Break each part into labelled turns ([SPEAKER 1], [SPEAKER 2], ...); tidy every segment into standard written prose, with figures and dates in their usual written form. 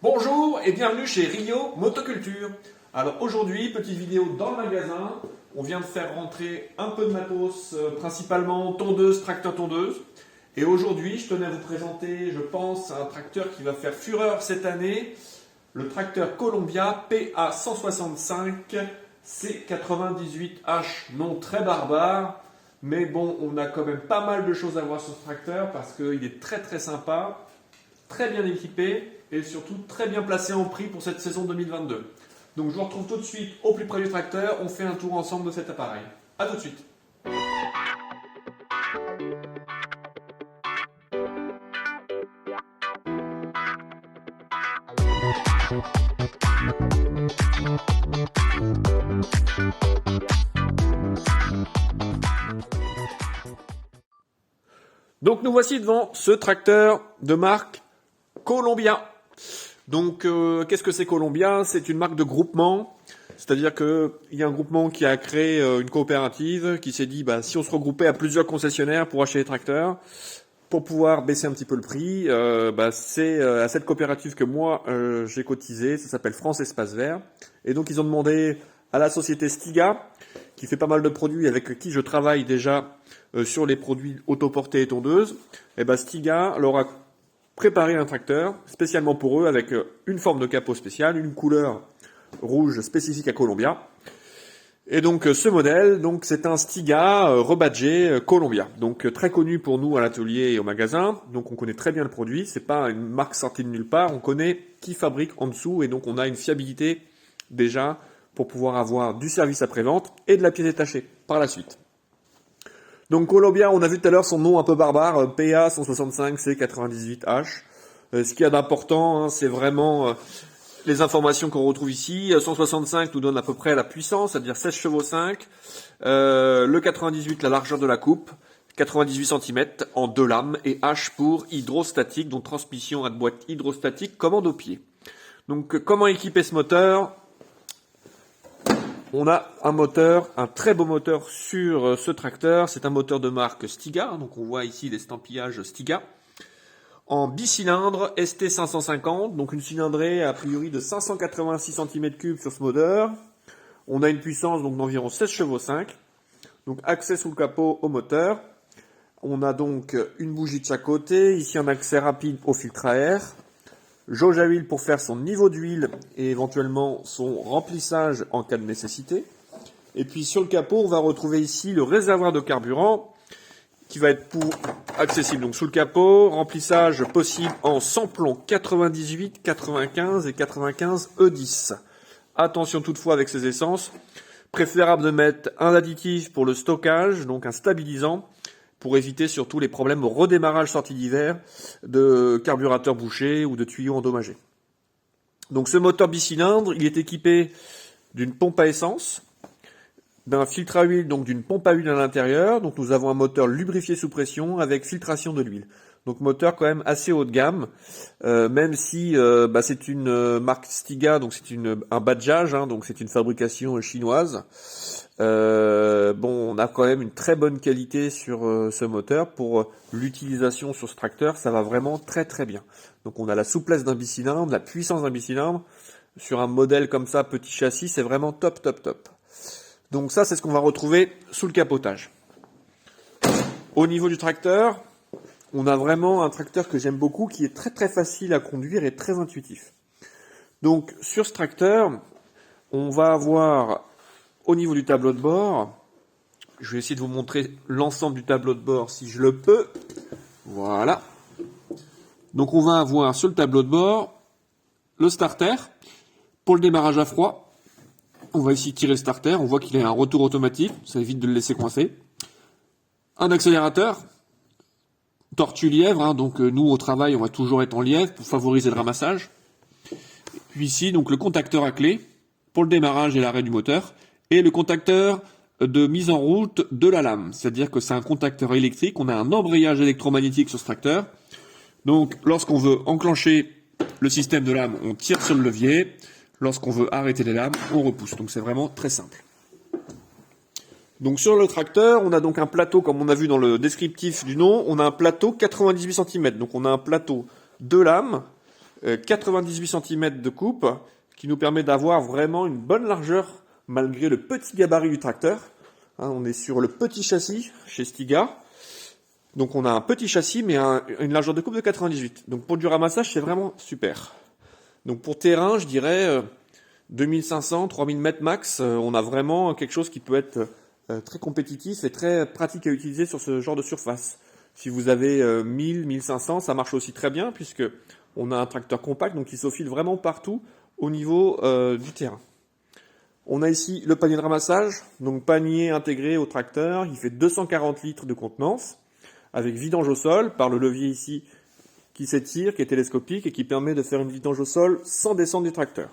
[SPEAKER 1] Bonjour et bienvenue chez Rio Motoculture. Alors aujourd'hui, petite vidéo dans le magasin. On vient de faire rentrer un peu de matos, principalement tondeuse, tracteur tondeuse. Et aujourd'hui, je tenais à vous présenter, je pense, un tracteur qui va faire fureur cette année. Le tracteur Columbia PA165 C98H. Nom très barbare. Mais bon, on a quand même pas mal de choses à voir sur ce tracteur parce qu'il est très très sympa, très bien équipé et surtout très bien placé en prix pour cette saison 2022. Donc je vous retrouve tout de suite au plus près du tracteur, on fait un tour ensemble de cet appareil. A tout de suite. Donc nous voici devant ce tracteur de marque Columbia. Donc qu'est-ce que c'est Columbia? C'est une marque de groupement, c'est-à-dire qu'il y a un groupement qui a créé une coopérative qui s'est dit si on se regroupait à plusieurs concessionnaires pour acheter des tracteurs, pour pouvoir baisser un petit peu le prix, c'est à cette coopérative que moi j'ai cotisé, ça s'appelle France Espace Vert. Et donc ils ont demandé à la société Stiga, qui fait pas mal de produits avec qui je travaille déjà sur les produits autoportés et tondeuses, et Stiga leur a préparé un tracteur spécialement pour eux avec une forme de capot spéciale, une couleur rouge spécifique à Columbia. Et donc ce modèle, c'est un Stiga rebadgé Columbia, donc très connu pour nous à l'atelier et au magasin. Donc on connaît très bien le produit, c'est pas une marque sortie de nulle part, on connaît qui fabrique en dessous et donc on a une fiabilité déjà pour pouvoir avoir du service après-vente et de la pièce détachée par la suite. Donc Columbia, on a vu tout à l'heure son nom un peu barbare, PA165C98H. Ce qu'il y a d'important, c'est vraiment les informations qu'on retrouve ici. 165 nous donne à peu près la puissance, c'est-à-dire 16 chevaux 5. Le 98, la largeur de la coupe. 98 cm en 2 lames. Et H pour hydrostatique, donc transmission à boîte hydrostatique, commande au pied. Donc comment équiper ce moteur ? On a un moteur, un très beau moteur sur ce tracteur. C'est un moteur de marque Stiga. Donc on voit ici l'estampillage Stiga. En bicylindre ST550, donc une cylindrée a priori de 586 cm3 sur ce moteur. On a une puissance d'environ 16 chevaux 5. Donc accès sous le capot au moteur. On a donc une bougie de chaque côté. Ici un accès rapide au filtre à air. Jauge à huile pour faire son niveau d'huile et éventuellement son remplissage en cas de nécessité. Et puis sur le capot, on va retrouver ici le réservoir de carburant qui va être accessible. Donc sous le capot, remplissage possible en samplon 98, 95 et 95 E10. Attention toutefois avec ces essences, préférable de mettre un additif pour le stockage, donc un stabilisant, pour éviter surtout les problèmes au redémarrage sortie d'hiver de carburateurs bouchés ou de tuyaux endommagés. Donc ce moteur bicylindre, il est équipé d'une pompe à essence, d'un filtre à huile, donc d'une pompe à huile à l'intérieur. Donc nous avons un moteur lubrifié sous pression avec filtration de l'huile. Donc moteur quand même assez haut de gamme, même si c'est une marque Stiga, donc c'est un badgeage, donc c'est une fabrication chinoise. On a quand même une très bonne qualité sur ce moteur. Pour l'utilisation sur ce tracteur, ça va vraiment très très bien. Donc on a la souplesse d'un bicylindre, la puissance d'un bicylindre. Sur un modèle comme ça, petit châssis, c'est vraiment top top top. Donc ça, c'est ce qu'on va retrouver sous le capotage. Au niveau du tracteur, on a vraiment un tracteur que j'aime beaucoup, qui est très très facile à conduire et très intuitif. Donc sur ce tracteur, on va avoir au niveau du tableau de bord, je vais essayer de vous montrer l'ensemble du tableau de bord si je le peux. Voilà. Donc on va avoir sur le tableau de bord le starter pour le démarrage à froid. On va ici tirer le starter, on voit qu'il a un retour automatique, ça évite de le laisser coincer. Un accélérateur, tortue lièvre, donc nous au travail on va toujours être en lièvre pour favoriser le ramassage. Puis ici donc le contacteur à clé pour le démarrage et l'arrêt du moteur, et le contacteur de mise en route de la lame, c'est-à-dire que c'est un contacteur électrique, on a un embrayage électromagnétique sur ce tracteur. Donc lorsqu'on veut enclencher le système de lame, on tire sur le levier. Lorsqu'on veut arrêter les lames, on repousse. Donc c'est vraiment très simple. Donc sur le tracteur, on a donc un plateau, comme on a vu dans le descriptif du nom, on a un plateau 98 cm. Donc on a un plateau de lames 98 cm de coupe, qui nous permet d'avoir vraiment une bonne largeur malgré le petit gabarit du tracteur. Hein, on est sur le petit châssis chez Stiga. Donc on a un petit châssis mais une largeur de coupe de 98. Donc pour du ramassage, c'est vraiment super. Donc pour terrain, je dirais 2500, 3000 mètres max, on a vraiment quelque chose qui peut être très compétitif et très pratique à utiliser sur ce genre de surface. Si vous avez 1000, 1500, ça marche aussi très bien puisque on a un tracteur compact donc il s'aufile vraiment partout au niveau du terrain. On a ici le panier de ramassage, donc panier intégré au tracteur, il fait 240 litres de contenance avec vidange au sol par le levier ici qui s'étire, qui est télescopique et qui permet de faire une vidange au sol sans descendre du tracteur.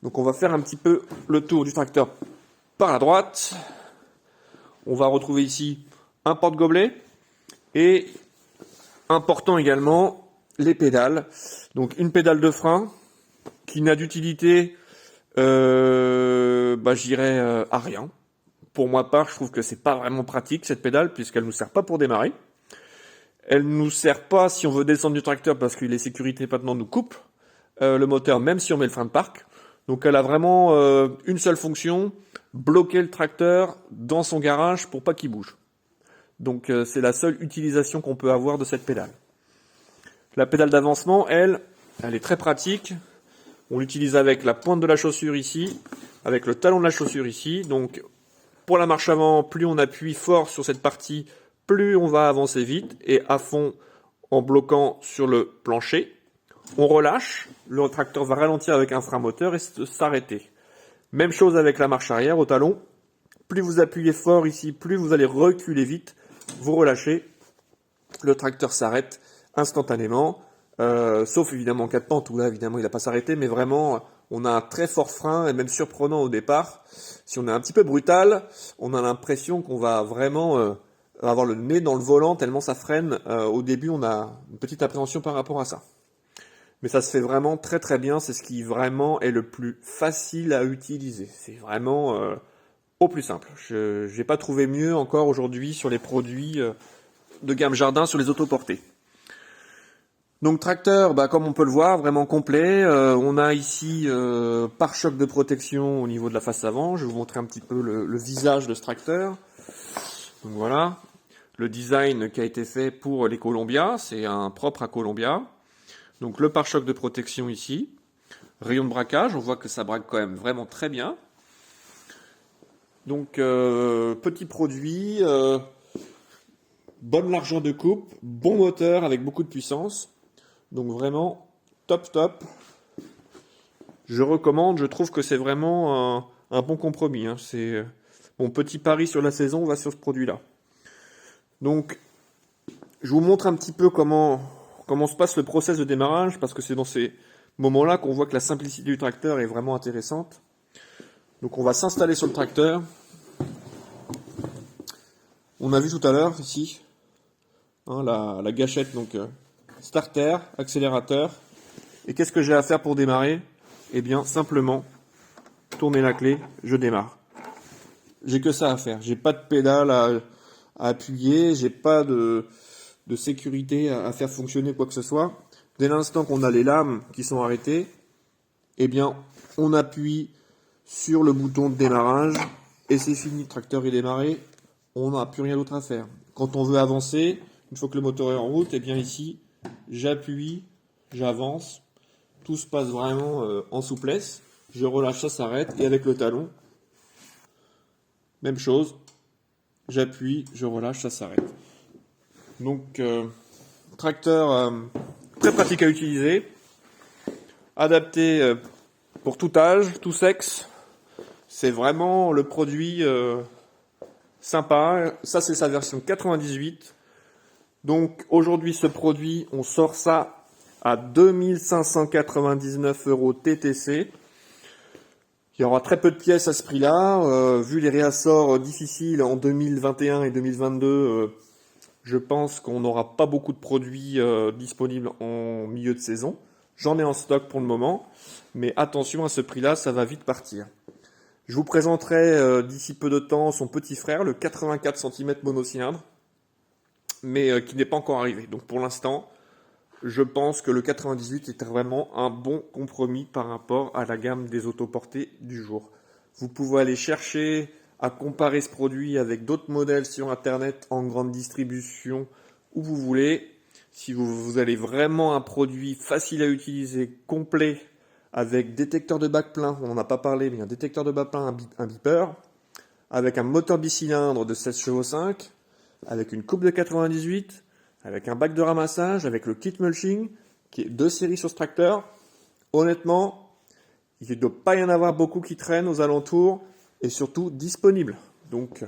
[SPEAKER 1] Donc on va faire un petit peu le tour du tracteur par la droite. On va retrouver ici un porte-gobelet et important également les pédales. Donc une pédale de frein qui n'a d'utilité, je dirais à rien. Pour ma part, je trouve que c'est pas vraiment pratique cette pédale puisqu'elle nous sert pas pour démarrer. Elle nous sert pas si on veut descendre du tracteur parce que les sécurités maintenant nous coupent le moteur même si on met le frein de parc. Donc elle a vraiment une seule fonction, bloquer le tracteur dans son garage pour pas qu'il bouge. Donc c'est la seule utilisation qu'on peut avoir de cette pédale. La pédale d'avancement, elle est très pratique. On l'utilise avec la pointe de la chaussure ici, avec le talon de la chaussure ici. Donc pour la marche avant, plus on appuie fort sur cette partie, plus on va avancer vite et à fond en bloquant sur le plancher. On relâche, le tracteur va ralentir avec un frein moteur et s'arrêter. Même chose avec la marche arrière au talon. Plus vous appuyez fort ici, plus vous allez reculer vite. Vous relâchez, le tracteur s'arrête instantanément. Sauf évidemment en cas de pente où là évidemment il va pas s'arrêter, mais vraiment on a un très fort frein et même surprenant au départ. Si on est un petit peu brutal, on a l'impression qu'on va vraiment avoir le nez dans le volant tellement ça freine. Au début on a une petite appréhension par rapport à ça. Mais ça se fait vraiment très très bien, c'est ce qui vraiment est le plus facile à utiliser. C'est vraiment au plus simple. Je n'ai pas trouvé mieux encore aujourd'hui sur les produits de gamme jardin sur les autoportées. Donc tracteur, comme on peut le voir, vraiment complet. On a ici pare-choc de protection au niveau de la face avant. Je vais vous montrer un petit peu le visage de ce tracteur. Donc voilà, le design qui a été fait pour les Columbia, c'est un propre à Columbia. Donc le pare-choc de protection ici, rayon de braquage, on voit que ça braque quand même vraiment très bien. Donc petit produit, bonne largeur de coupe, bon moteur avec beaucoup de puissance. Donc vraiment top. Je recommande, je trouve que c'est vraiment un bon compromis. Hein. C'est mon petit pari sur la saison, on va sur ce produit-là. Donc je vous montre un petit peu comment se passe le process de démarrage, parce que c'est dans ces moments-là qu'on voit que la simplicité du tracteur est vraiment intéressante. Donc on va s'installer sur le tracteur. On a vu tout à l'heure ici la gâchette, donc starter, accélérateur. Et qu'est-ce que j'ai à faire pour démarrer? Eh bien simplement tourner la clé, je démarre. J'ai que ça à faire. J'ai pas de pédale à appuyer, j'ai pas de sécurité à faire fonctionner quoi que ce soit. Dès l'instant qu'on a les lames qui sont arrêtées, eh bien, on appuie sur le bouton de démarrage et c'est fini, le tracteur est démarré, on n'a plus rien d'autre à faire. Quand on veut avancer, une fois que le moteur est en route, eh bien ici, j'appuie, j'avance, tout se passe vraiment en souplesse, je relâche, ça s'arrête, et avec le talon, même chose, j'appuie, je relâche, ça s'arrête. Donc, tracteur très pratique à utiliser, adapté pour tout âge, tout sexe. C'est vraiment le produit sympa. Ça, c'est sa version 98. Donc, aujourd'hui, ce produit, on sort ça à 2599 € TTC. Il y aura très peu de pièces à ce prix-là. Vu les réassorts difficiles en 2021 et 2022, je pense qu'on n'aura pas beaucoup de produits disponibles en milieu de saison. J'en ai en stock pour le moment, mais attention à ce prix-là, ça va vite partir. Je vous présenterai d'ici peu de temps son petit frère, le 84 cm monocylindre, mais qui n'est pas encore arrivé. Donc pour l'instant, je pense que le 98 est vraiment un bon compromis par rapport à la gamme des autoportées du jour. Vous pouvez aller chercher à comparer ce produit avec d'autres modèles sur Internet en grande distribution où vous voulez. Si vous avez vraiment un produit facile à utiliser, complet, avec détecteur de bac plein, on n'en a pas parlé, mais un détecteur de bac plein, un beeper, avec un moteur bicylindre de 16 chevaux 5, avec une coupe de 98, avec un bac de ramassage, avec le kit mulching, qui est 2 séries sur ce tracteur. Honnêtement, il ne doit pas y en avoir beaucoup qui traînent aux alentours et surtout disponibles. Donc,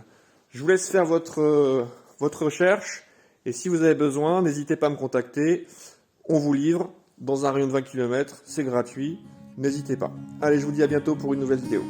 [SPEAKER 1] je vous laisse faire votre recherche et si vous avez besoin, n'hésitez pas à me contacter. On vous livre dans un rayon de 20 km, c'est gratuit. N'hésitez pas. Allez, je vous dis à bientôt pour une nouvelle vidéo.